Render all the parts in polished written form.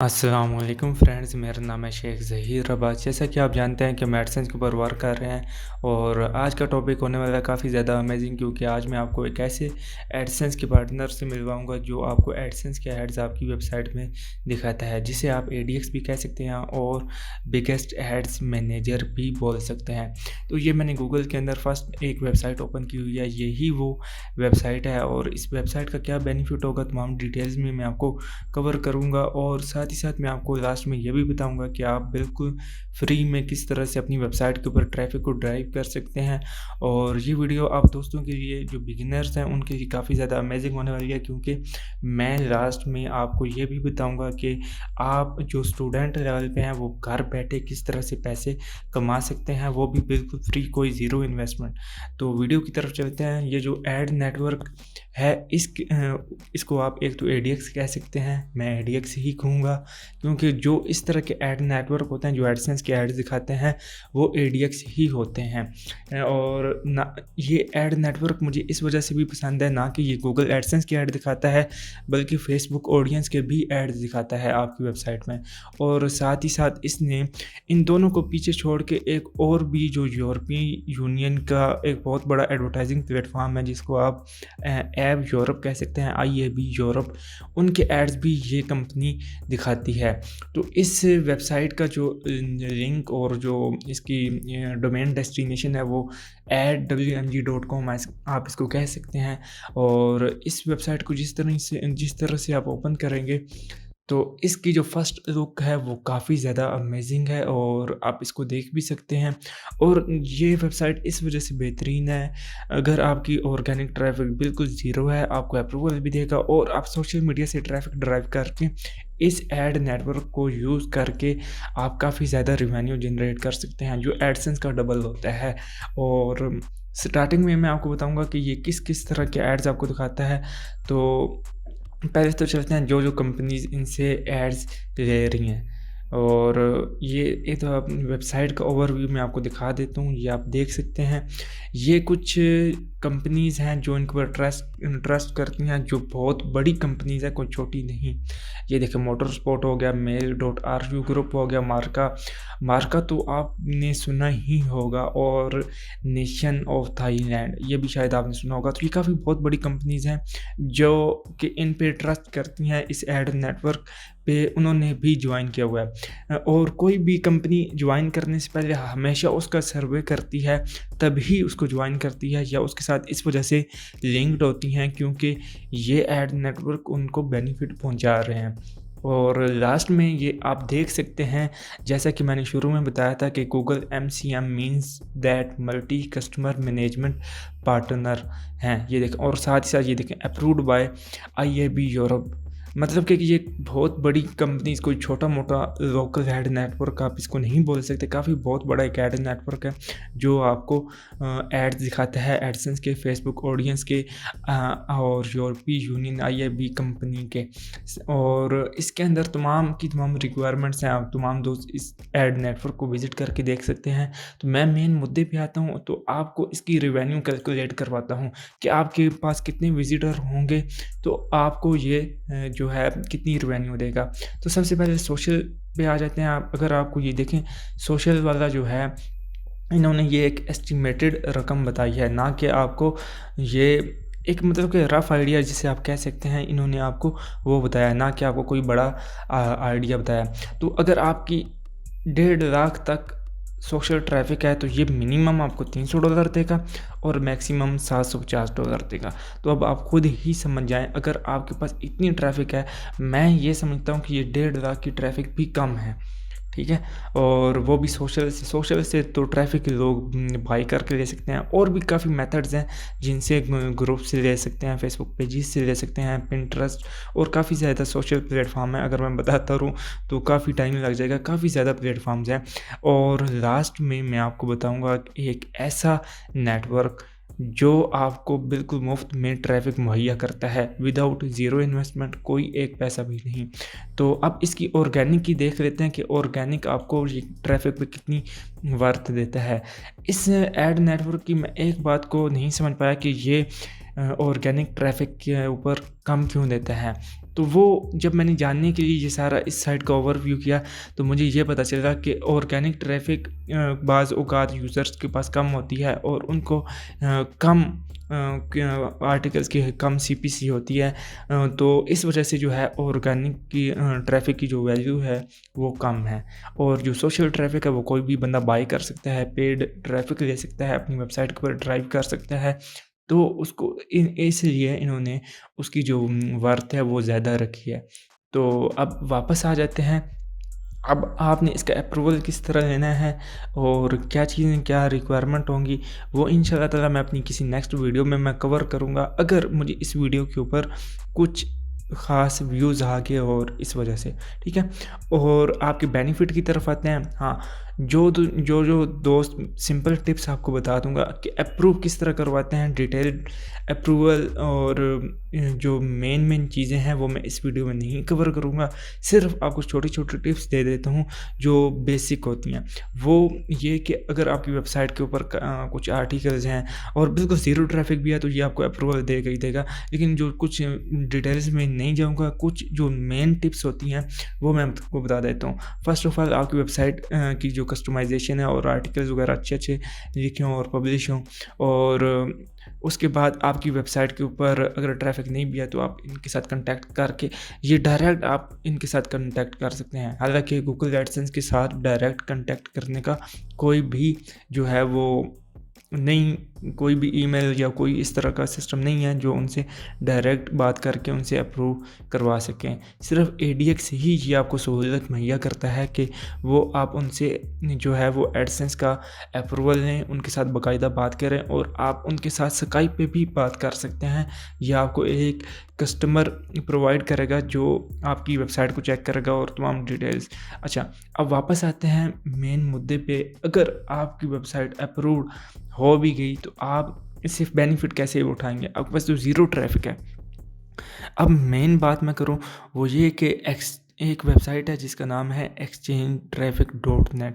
अस्सलाम वालेकुम फ्रेंड्स, मेरा नाम है शेख ज़हीर अब्बास। जैसा कि आप जानते हैं कि हम एडसेंस के ऊपर वर्क कर रहे हैं और आज का टॉपिक होने वाला है काफ़ी ज़्यादा अमेजिंग, क्योंकि आज मैं आपको एक ऐसे एडसेंस के पार्टनर से मिलवाऊंगा जो आपको एडसेंस के एड्स आपकी वेबसाइट में दिखाता है, जिसे आप एडीएक्स भी कह सकते हैं और बिगेस्ट एड्स मैनेजर भी बोल सकते हैं। तो ये मैंने गूगल के अंदर फर्स्ट एक वेबसाइट ओपन की हुई है, यही वो वेबसाइट है और इस वेबसाइट का क्या बेनिफिट होगा तमाम डिटेल्स में मैं आपको कवर करूँगा और साथ ही साथ मैं आपको लास्ट में ये भी बताऊँगा कि आप बिल्कुल फ्री में किस तरह से अपनी वेबसाइट के ऊपर ट्रैफ़िक को ड्राइव कर सकते हैं। और ये वीडियो आप दोस्तों के लिए जो बिगिनर्स हैं उनके लिए काफ़ी ज़्यादा अमेजिंग होने वाली है, क्योंकि मैं लास्ट में आपको ये भी बताऊँगा कि आप जो स्टूडेंट लेवल पे हैं वो घर बैठे किस तरह से पैसे कमा सकते हैं, वो भी बिल्कुल फ्री, कोई ज़ीरो इन्वेस्टमेंट। तो वीडियो की तरफ चलते हैं। ये जो एड नेटवर्क है इसको आप एक तो एडीएक्स कह सकते हैं, मैं एडीएक्स ही कहूँगा, क्योंकि जो इस तरह के एड नेटवर्क होते हैं जो एडसेंस के एड्स दिखाते हैं वो एडीएक्स ही होते हैं। और ना ये एड नेटवर्क मुझे इस वजह से भी पसंद है, ना कि ये गूगल एडसेंस के ऐड दिखाता है बल्कि फेसबुक ऑडियंस के भी एड्स दिखाता है आपकी वेबसाइट में। और साथ ही साथ इसने इन दोनों को पीछे छोड़ के एक और भी जो यूरोपीय यूनियन का एक बहुत बड़ा एडवर्टाइजिंग प्लेटफॉर्म है जिसको आप ऐप यूरोप कह सकते हैं, आईएबी यूरोप, उनके एड्स भी ये कंपनी दिखाती है। तो इस वेबसाइट का जो लिंक और जो इसकी डोमेन डेस्टिनेशन है वो adwmg.com आप इसको कह सकते हैं। और इस वेबसाइट को जिस तरह से आप ओपन करेंगे तो इसकी जो फर्स्ट लुक है वो काफ़ी ज़्यादा अमेजिंग है और आप इसको देख भी सकते हैं। और ये वेबसाइट इस वजह से बेहतरीन है, अगर आपकी ऑर्गेनिक ट्रैफिक बिल्कुल ज़ीरो है आपको अप्रूवल भी देगा और आप सोशल मीडिया से ट्रैफिक ड्राइव करके इस एड नेटवर्क को यूज़ करके आप काफ़ी ज़्यादा रिवेन्यू जनरेट कर सकते हैं, जो एडसेंस का डबल होता है। और स्टार्टिंग में मैं आपको बताऊंगा कि ये किस किस तरह के एड्स आपको दिखाता है। तो पहले तो चलते हैं जो कंपनीज़ इनसे एड्स ले रही हैं। और ये एक तो अपनी वेबसाइट का ओवरव्यू मैं आपको दिखा देता हूँ, ये आप देख सकते हैं। ये कुछ कंपनीज़ हैं जो इनके ऊपर ट्रस्ट करती हैं, जो बहुत बड़ी कंपनीज़ हैं, कोई छोटी नहीं। ये देखिए, मोटर स्पोर्ट हो गया, मेल.ru ग्रुप हो गया, मार्का तो आपने सुना ही होगा, और नेशन ऑफ थाईलैंड ये भी शायद आपने सुना होगा। तो ये काफ़ी बहुत बड़ी कंपनीज़ हैं जो कि इन पे ट्रस्ट करती हैं, इस एड नेटवर्क पे उन्होंने भी ज्वाइन किया हुआ है। और कोई भी कंपनी ज्वाइन करने से पहले हमेशा उसका सर्वे करती है, तभी उसको ज्वाइन करती है या उसके साथ इस वजह से लिंक्ड होती हैं क्योंकि ये एड नेटवर्क उनको बेनिफिट पहुंचा रहे हैं। और लास्ट में ये आप देख सकते हैं, जैसा कि मैंने शुरू में बताया था कि Google MCM means that multi customer management partner हैं, ये देखें। और साथ ही साथ ये देखें, अप्रूव्ड बाय IAB यूरोप, मतलब कि ये बहुत बड़ी कंपनीज, कोई छोटा मोटा लोकल एड नेटवर्क आप इसको नहीं बोल सकते, काफ़ी बहुत बड़ा एक एड नेटवर्क है जो आपको एड्स दिखाता है एडसेंस के, फेसबुक ऑडियंस के और यूरोपीय यूनियन IAB कंपनी के। और इसके अंदर तमाम की तमाम रिक्वायरमेंट्स हैं, आप तमाम दोस्त इस एड नेटवर्क को विजिट करके देख सकते हैं। तो मैं मेन मुद्दे पे आता हूँ, तो आपको इसकी रिवेन्यू कैलकुलेट करवाता हूँ कि आपके पास कितने विजिटर होंगे तो आपको ये जो है कितनी रिवेन्यू देगा। तो सबसे पहले सोशल पे आ जाते हैं। आप अगर आपको ये देखें, सोशल वाला जो है इन्होंने ये एक एस्टिमेटेड रकम बताई है, ना कि आपको ये एक मतलब कि रफ़ आइडिया जिसे आप कह सकते हैं, इन्होंने आपको वो बताया, ना कि आपको कोई बड़ा आइडिया बताया। तो अगर आपकी 1.5 लाख तक सोशल ट्रैफिक है तो ये मिनिमम आपको $300 देगा और मैक्सिमम $750 देगा। तो अब आप खुद ही समझ जाएं, अगर आपके पास इतनी ट्रैफिक है, मैं ये समझता हूँ कि ये 1.5 लाख की ट्रैफिक भी कम है, ठीक है। और वो भी सोशल से तो ट्रैफिक लोग बाई करके ले सकते हैं, और भी काफ़ी मेथड्स हैं जिनसे ग्रुप से ले सकते हैं, फेसबुक पेजेस से ले सकते हैं, पिंटरेस्ट और काफ़ी ज़्यादा सोशल प्लेटफॉर्म है। अगर मैं बताता रहूँ तो काफ़ी टाइम लग जाएगा, काफ़ी ज़्यादा प्लेटफॉर्म्स हैं। और लास्ट में मैं आपको बताऊँगा एक ऐसा नेटवर्क जो आपको बिल्कुल मुफ्त में ट्रैफिक मुहैया करता है, विदाउट ज़ीरो इन्वेस्टमेंट, कोई एक पैसा भी नहीं। तो अब इसकी ऑर्गेनिक की देख लेते हैं कि ऑर्गेनिक आपको ये ट्रैफिक पे कितनी वर्थ देता है। इस एड नेटवर्क की मैं एक बात को नहीं समझ पाया कि ये ऑर्गेनिक ट्रैफिक के ऊपर कम क्यों देता है। तो वो जब मैंने जानने के लिए ये सारा इस साइट का ओवरव्यू किया, तो मुझे ये पता चला कि ऑर्गेनिक ट्रैफिक बाज़ औक़ात यूज़र्स के पास कम होती है और उनको कम आर्टिकल्स की कम सीपीसी होती है। तो इस वजह से जो है ऑर्गेनिक की ट्रैफिक की जो वैल्यू है वो कम है। और जो सोशल ट्रैफिक है वो कोई भी बंदा बाय कर सकता है, पेड ट्रैफिक ले सकता है, अपनी वेबसाइट के ऊपर ड्राइव कर सकता है। तो उसको इसलिए इन्होंने उसकी जो वर्थ है वो ज़्यादा रखी है। तो अब वापस आ जाते हैं, अब आपने इसका अप्रूवल किस तरह लेना है और क्या चीज़ें, क्या रिक्वायरमेंट होंगी, वो इंशाल्लाह ताला मैं अपनी किसी नेक्स्ट वीडियो में मैं कवर करूँगा। अगर मुझे इस वीडियो के ऊपर कुछ ख़ास व्यूज़ आ गए और इस वजह से, ठीक है। और आपके बेनिफिट की तरफ आते हैं। हाँ, जो दोस्त सिंपल टिप्स आपको बता दूंगा कि अप्रूव किस तरह करवाते हैं, डिटेल्ड अप्रूवल, और जो मेन चीज़ें हैं वो मैं इस वीडियो में नहीं कवर करूँगा। सिर्फ आपको छोटी छोटी टिप्स दे देता हूँ जो बेसिक होती हैं। वो ये कि अगर आपकी वेबसाइट के ऊपर कुछ आर्टिकल्स हैं और बिल्कुल ज़ीरो ट्रैफिक भी है तो ये आपको अप्रूवल देगा ही देगा। लेकिन जो कुछ डिटेल्स में नहीं जाऊँगा, कुछ जो मेन टिप्स होती हैं वो मैं आपको बता देता हूँ। फर्स्ट ऑफ ऑल, आपकी वेबसाइट की जो कस्टमाइजेशन है और आर्टिकल्स वगैरह अच्छे लिखे हों और पब्लिश हों। और उसके बाद आपकी वेबसाइट के ऊपर अगर ट्रैफिक नहीं भी है तो आप इनके साथ कांटेक्ट करके, ये डायरेक्ट आप इनके साथ कांटेक्ट कर सकते हैं। हालांकि गूगल एडसेंस के साथ डायरेक्ट कांटेक्ट करने का कोई भी जो है वो नहीं, कोई भी ईमेल या कोई इस तरह का सिस्टम नहीं है जो उनसे डायरेक्ट बात करके उनसे अप्रूव करवा सकें। सिर्फ एडीएक्स ही ये आपको सहूलत मुहैया करता है कि वो आप उनसे जो है वो एडसेंस का अप्रूवल लें, उनके साथ बाकायदा बात करें और आप उनके साथ स्काइप पे भी बात कर सकते हैं। यह आपको एक कस्टमर प्रोवाइड करेगा जो आपकी वेबसाइट को चेक करेगा और तमाम डिटेल्स। अच्छा, अब वापस आते हैं मेन मुद्दे पे। अगर आपकी वेबसाइट अप्रूव्ड हो भी गई तो आप सिर्फ बेनिफिट कैसे उठाएंगे, आपके पास जो ज़ीरो ट्रैफिक है। अब मेन बात मैं करूं वो ये कि एक वेबसाइट है जिसका नाम है exchangetraffic.net,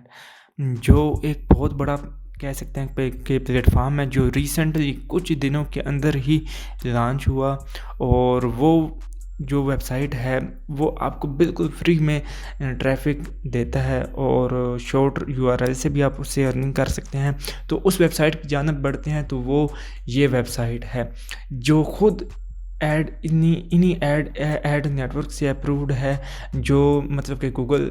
जो एक बहुत बड़ा कह सकते हैं कि प्लेटफॉर्म है जो रिसेंटली कुछ दिनों के अंदर ही लॉन्च हुआ। और वो जो वेबसाइट है वो आपको बिल्कुल फ्री में ट्रैफिक देता है और शॉर्ट यूआरएल से भी आप उससे अर्निंग कर सकते हैं। तो उस वेबसाइट की जानब बढ़ते हैं तो वो ये वेबसाइट है जो खुद इन्हीं एड नेटवर्क से अप्रूव्ड है, जो मतलब कि गूगल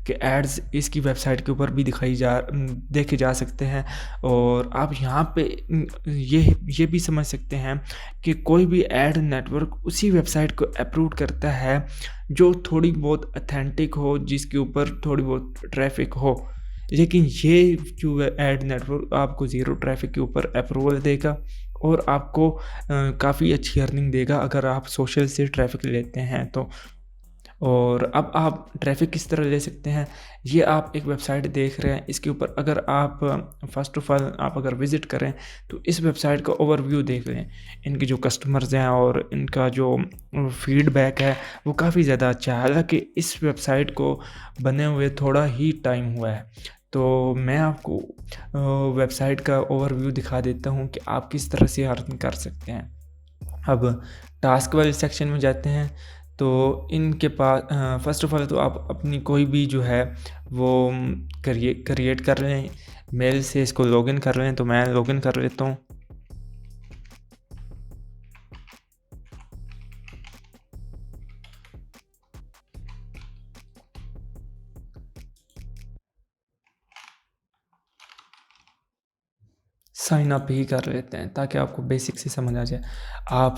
के एड्स इसकी वेबसाइट के ऊपर भी देखे जा सकते हैं। और आप यहाँ पे ये भी समझ सकते हैं कि कोई भी एड नेटवर्क उसी वेबसाइट को अप्रूव करता है जो थोड़ी बहुत ऑथेंटिक हो, जिसके ऊपर थोड़ी बहुत ट्रैफिक हो। लेकिन ये जो एड नेटवर्क आपको ज़ीरो ट्रैफिक के ऊपर अप्रूवल देगा और आपको काफ़ी अच्छी अर्निंग देगा अगर आप सोशल से ट्रैफिक लेते हैं तो। और अब आप ट्रैफिक किस तरह ले सकते हैं, ये आप एक वेबसाइट देख रहे हैं, इसके ऊपर अगर आप फर्स्ट ऑफ ऑल आप अगर विज़िट करें तो इस वेबसाइट का ओवरव्यू देख लें। इनके जो कस्टमर्स हैं और इनका जो फीडबैक है वो काफ़ी ज़्यादा अच्छा है। हालांकि इस वेबसाइट को बने हुए थोड़ा ही टाइम हुआ है, तो मैं आपको वेबसाइट का ओवरव्यू दिखा देता हूँ कि आप किस तरह से अर्न कर सकते हैं। अब टास्क वाले सेक्शन में जाते हैं तो इनके पास फर्स्ट ऑफ ऑल तो आप अपनी कोई भी जो है वो क्रिएट कर लें, मेल से इसको लॉगिन कर लें। तो मैं लॉगिन कर लेता हूँ। साइन अप ही कर लेते हैं ताकि आपको बेसिक से समझ आ जाए। आप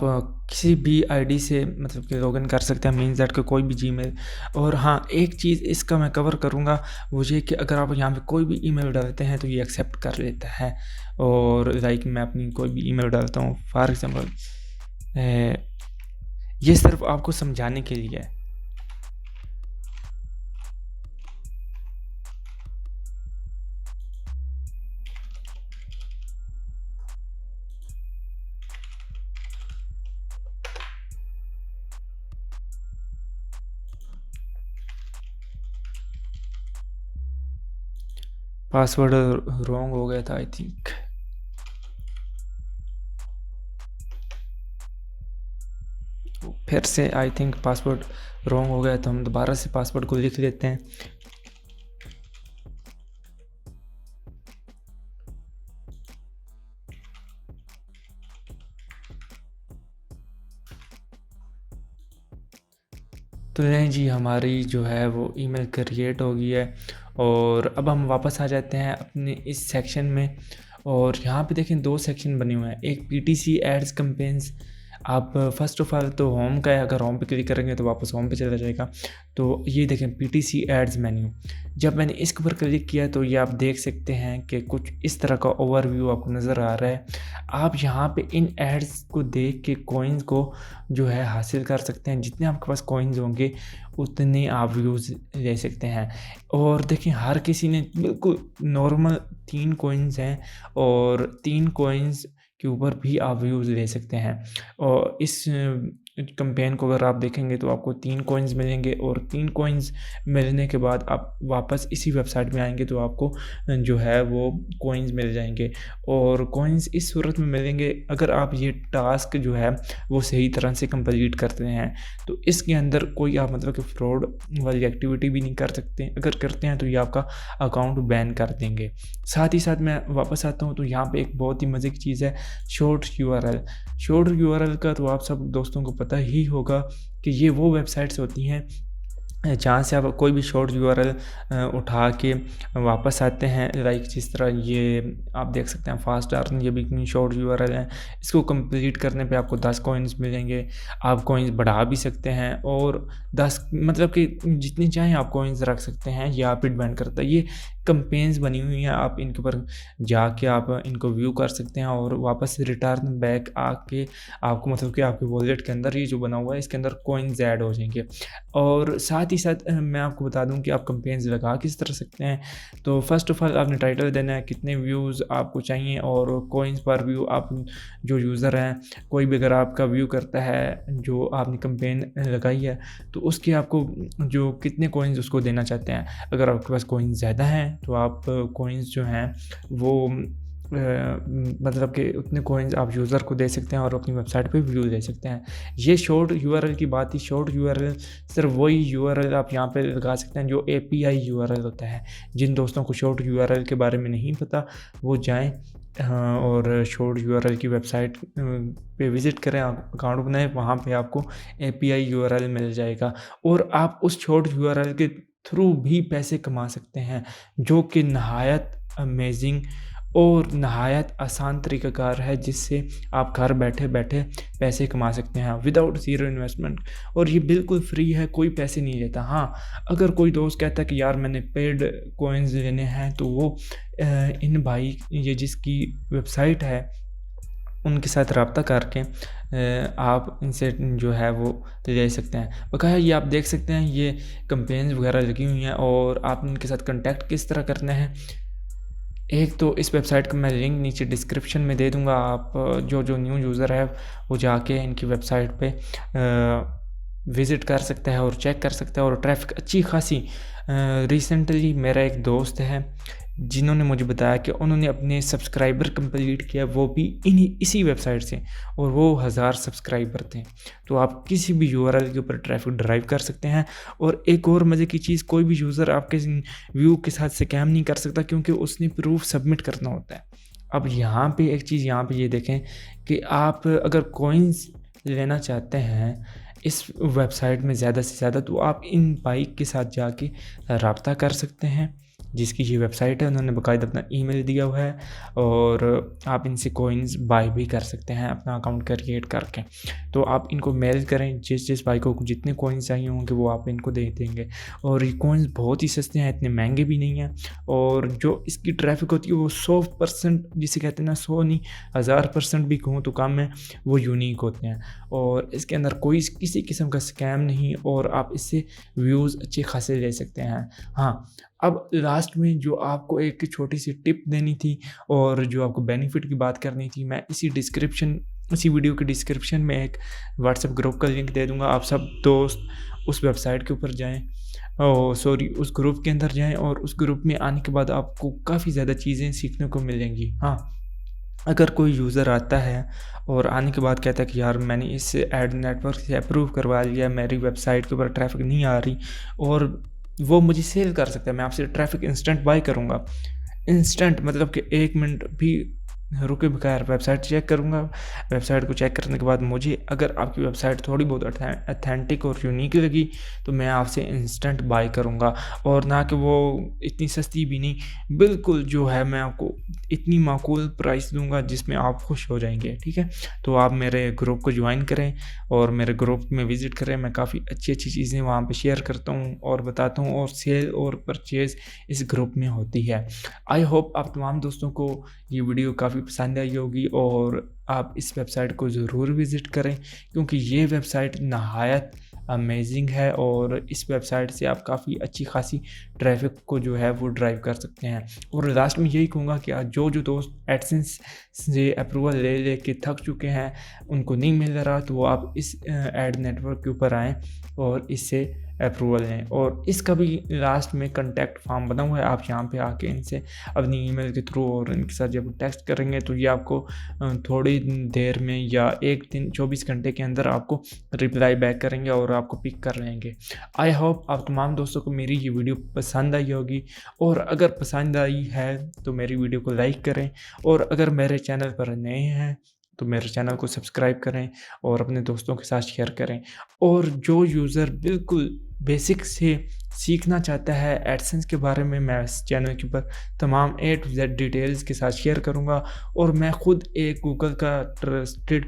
किसी भी आईडी से मतलब कि लॉगिन कर सकते हैं, मीन्स दैट कि कोई भी जीमेल। और हाँ, एक चीज़ इसका मैं कवर करूँगा वो ये कि अगर आप यहाँ पे कोई भी ईमेल डालते हैं तो ये एक्सेप्ट कर लेता है। और लाइक मैं अपनी कोई भी ईमेल डालता हूँ, फॉर एग्जांपल ये सिर्फ आपको समझाने के लिए है। पासवर्ड रॉन्ग हो गया था आई थिंक। फिर से आई थिंक पासवर्ड रॉन्ग हो गया, तो हम दोबारा से पासवर्ड को लिख लेते हैं। तो नहीं जी, हमारी जो है वो ईमेल क्रिएट हो गई है। और अब हम वापस आ जाते हैं अपने इस सेक्शन में। और यहाँ पे देखें 2 सेक्शन बने हुए हैं, एक पीटीसी एड्स कैंपेन्स। आप फर्स्ट ऑफ ऑल तो होम का है, अगर होम पे क्लिक करेंगे तो वापस होम पे चला जाएगा। तो ये देखें पीटीसी एड्स मेन्यू। जब मैंने इसके ऊपर क्लिक किया तो ये आप देख सकते हैं कि कुछ इस तरह का ओवरव्यू आपको नज़र आ रहा है। आप यहाँ पे इन एड्स को देख के कॉइन्स को जो है हासिल कर सकते हैं। जितने आपके पास कॉइन्स होंगे उतने आप व्यूज़ ले सकते हैं। और देखिए हर किसी ने बिल्कुल नॉर्मल 3 कॉइन्स हैं, और 3 कॉइन्स के ऊपर भी आप व्यूज़ ले सकते हैं। और इस कैंपेन को अगर आप देखेंगे तो आपको 3 कॉइन्स मिलेंगे, और 3 कॉइन्स मिलने के बाद आप वापस इसी वेबसाइट में आएंगे तो आपको जो है वो कॉइन्स मिल जाएंगे। और कॉइन्स इस सूरत में मिलेंगे अगर आप ये टास्क जो है वो सही तरह से कंप्लीट करते हैं। तो इसके अंदर कोई आप मतलब कि फ्रॉड वाली एक्टिविटी भी नहीं कर सकते, अगर करते हैं तो ये आपका अकाउंट बैन कर देंगे। साथ ही साथ मैं वापस आता हूँ तो यहाँ पे एक बहुत ही मज़े की चीज़ है, शॉर्ट यूआरएल। शॉर्ट यूआरएल का तो आप सब दोस्तों को पता ही होगा कि ये वो वेबसाइट्स होती हैं जहाँ से आप कोई भी शॉर्ट यूआरएल उठा के वापस आते हैं। लाइक जिस तरह ये आप देख सकते हैं फास्ट अर्न, ये भी इतनी शॉर्ट यूआरएल है। इसको कंप्लीट करने पे आपको 10 कॉइन्स मिलेंगे। आप कॉइन्स बढ़ा भी सकते हैं, और 10 मतलब कि जितनी चाहें आप कॉइन्स रख सकते हैं, ये आप डिपेंड करता है। ये कैंपेन्स बनी हुई हैं, आप इनके ऊपर जाके आप इनको व्यू कर सकते हैं, और वापस रिटर्न बैक आके आपको मतलब कि आपके वॉलेट के अंदर ये जो बना हुआ है इसके अंदर कॉइन्स ऐड हो जाएंगे। और साथ ही साथ मैं आपको बता दूं कि आप कैंपेन्स लगा किस तरह सकते हैं। तो फर्स्ट ऑफ ऑल आपने टाइटल देना है, कितने व्यूज़ आपको चाहिए, और कॉइन्स पर व्यू आप जो यूज़र हैं कोई भी अगर आपका व्यू करता है जो आपने कैंपेन लगाई है तो उसके आपको जो कितने कॉइन्स उसको देना चाहते हैं। अगर आपके पास कॉइन्स ज़्यादा हैं तो आप कॉइन्स जो हैं वो मतलब कि उतने कॉइन्स आप यूज़र को दे सकते हैं और अपनी वेबसाइट पे व्यू दे सकते हैं। ये शॉर्ट यूआरएल की बात थी। शॉर्ट यूआरएल सिर्फ वही यूआरएल आप यहाँ पे लगा सकते हैं जो एपीआई यूआरएल होता है। जिन दोस्तों को शॉर्ट यूआरएल के बारे में नहीं पता वो जाएं और शॉर्ट यूआरएल की वेबसाइट पे विज़िट करें, आप अकाउंट बनाएं, वहाँ पे आपको एपीआई यूआरएल मिल जाएगा, और आप उस शॉर्ट यूआरएल के थ्रू भी पैसे कमा सकते हैं, जो कि नहायत अमेजिंग और नहायत आसान तरीक़ाकार है जिससे आप घर बैठे बैठे पैसे कमा सकते हैं विदाउट ज़ीरो इन्वेस्टमेंट। और ये बिल्कुल फ्री है, कोई पैसे नहीं लेता। हाँ, अगर कोई दोस्त कहता है कि यार मैंने पेड कॉइन्स लेने हैं तो वो इन भाई ये जिसकी वेबसाइट है उनके साथ रब्ता करके आप इनसे जो है वो ले सकते हैं। बकाया ये आप देख सकते हैं ये कैंपेन्स वगैरह लगी हुई हैं, और आप इनके साथ कांटेक्ट किस तरह करना है। एक तो इस वेबसाइट का मैं लिंक नीचे डिस्क्रिप्शन में दे दूँगा। आप जो न्यू यूज़र है वो जाके इनकी वेबसाइट पे विज़िट कर सकता है और चेक कर सकता है, और ट्रैफ़िक अच्छी खासी। रिसेंटली मेरा एक दोस्त है जिन्होंने मुझे बताया कि उन्होंने अपने सब्सक्राइबर कंप्लीट किया, वो भी इसी वेबसाइट से, और वो 1000 सब्सक्राइबर थे। तो आप किसी भी यूआरएल के ऊपर ट्रैफिक ड्राइव कर सकते हैं। और एक और मज़े की चीज़, कोई भी यूज़र आपके व्यू के साथ स्कैम नहीं कर सकता क्योंकि उसने प्रूफ सबमिट करना होता है। अब यहाँ पे एक चीज़ यहाँ पे ये देखें कि आप अगर कॉइन्स लेना चाहते हैं इस वेबसाइट में ज़्यादा से ज़्यादा, तो आप इन बाइक के साथ जाके रब्ता कर सकते हैं जिसकी ये वेबसाइट है। उन्होंने बाकायदा अपना ईमेल दिया हुआ है, और आप इनसे कॉइन्स बाय भी कर सकते हैं अपना अकाउंट क्रिएट करके। तो आप इनको मेल करें, जिस भाई को जितने कॉइन्स चाहिए होंगे वो आप इनको दे देंगे। और ये कॉइन्स बहुत ही सस्ते हैं, इतने महंगे भी नहीं हैं, और जो इसकी ट्रैफिक होती है वो 100%, जिसे कहते हैं ना 100 नहीं 1000% भी कहूँ तो कम है, वो यूनिक होते हैं। और इसके अंदर कोई किसी किस्म का स्कैम नहीं, और आप इससे व्यूज़ अच्छे खासे ले सकते हैं। हाँ, अब लास्ट में जो आपको एक छोटी सी टिप देनी थी और जो आपको बेनिफिट की बात करनी थी, मैं इसी वीडियो के डिस्क्रिप्शन में एक व्हाट्सएप ग्रुप का लिंक दे दूंगा। आप सब दोस्त उस वेबसाइट के ऊपर जाएं, उस ग्रुप के अंदर जाएं, और उस ग्रुप में आने के बाद आपको काफ़ी ज़्यादा चीज़ें सीखने को मिलेंगी। हाँ, अगर कोई यूज़र आता है और आने के बाद कहता है कि यार मैंने इस एड नेटवर्क से अप्रूव करवा लिया, मेरी वेबसाइट के ऊपर ट्रैफ़िक नहीं आ रही और वो मुझे सेल कर सकता है, मैं आपसे ट्रैफ़िक इंस्टेंट बाय करूँगा। इंस्टेंट मतलब कि 1 मिनट भी रुके बगैर वेबसाइट चेक करूँगा। वेबसाइट को चेक करने के बाद मुझे अगर आपकी वेबसाइट थोड़ी बहुत ऑथेंटिक और यूनिक लगी तो मैं आपसे इंस्टेंट बाय करूँगा, और ना कि वो इतनी सस्ती भी नहीं, बिल्कुल जो है मैं आपको इतनी माकूल प्राइस दूँगा जिसमें आप खुश हो जाएँगे, ठीक है? तो आप मेरे ग्रुप को जॉइन करें और मेरे ग्रुप में विज़िट करें। मैं काफ़ी अच्छी-अच्छी चीज़ें वहाँ पे शेयर करता हूँ और बताता हूँ, और सेल और परचेज़ इस ग्रुप में होती है। आई होप आप तमाम दोस्तों को ये वीडियो काफ़ी पसंद आई होगी और आप इस वेबसाइट को ज़रूर विज़िट करें, क्योंकि ये वेबसाइट नहायत अमेजिंग है और इस वेबसाइट से आप काफ़ी अच्छी खासी ट्रैफ़िक को जो है वो ड्राइव कर सकते हैं। और लास्ट में यही कहूँगा कि आज जो दोस्त एडसेंस से अप्रूवल ले के थक चुके हैं, उनको नहीं मिल रहा, तो वो आप इस एड नेटवर्क के ऊपर आएँ और इससे अप्रूवल लें। और इसका भी लास्ट में कॉन्टैक्ट फॉर्म बना हुआ है, आप यहाँ पे आके इनसे अपनी ईमेल के थ्रू और इनके साथ जब टेक्स्ट करेंगे तो ये आपको थोड़ी देर में या 1 दिन 24 घंटे के अंदर आपको रिप्लाई बैक करेंगे और आपको पिक कर लेंगे। आई होप आप तमाम दोस्तों को मेरी ये वीडियो पसंद आई होगी, और अगर पसंद आई है तो मेरी वीडियो को लाइक करें, और अगर मेरे चैनल पर नए हैं तो मेरे चैनल को सब्सक्राइब करें और अपने दोस्तों के साथ शेयर करें। और जो यूज़र बिल्कुल बेसिक से सीखना चाहता है एडसेंस के बारे में, मैं इस चैनल के ऊपर तमाम A to Z डिटेल्स के साथ शेयर करूंगा, और मैं खुद एक गूगल का ट्रस्टेड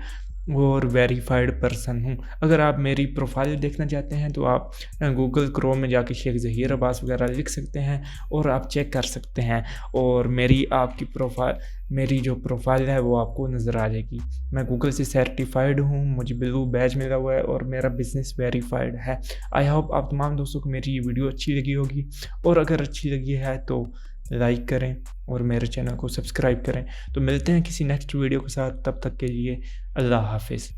और वेरीफाइड पर्सन हूँ। अगर आप मेरी प्रोफाइल देखना चाहते हैं तो आप गूगल क्रोम में जाके शेख ज़हीर अब्बास वगैरह लिख सकते हैं और आप चेक कर सकते हैं, और मेरी जो प्रोफाइल है वो आपको नज़र आ जाएगी। मैं गूगल से सर्टिफाइड हूँ, मुझे ब्लू बैज मिला हुआ है और मेरा बिज़नेस वेरीफाइड है। आई होप आप तमाम दोस्तों को मेरी ये वीडियो अच्छी लगी होगी, और अगर अच्छी लगी है तो लाइक करें और मेरे चैनल को सब्सक्राइब करें। तो मिलते हैं किसी नेक्स्ट वीडियो के साथ, तब तक के लिए अल्लाह हाफ़िज़।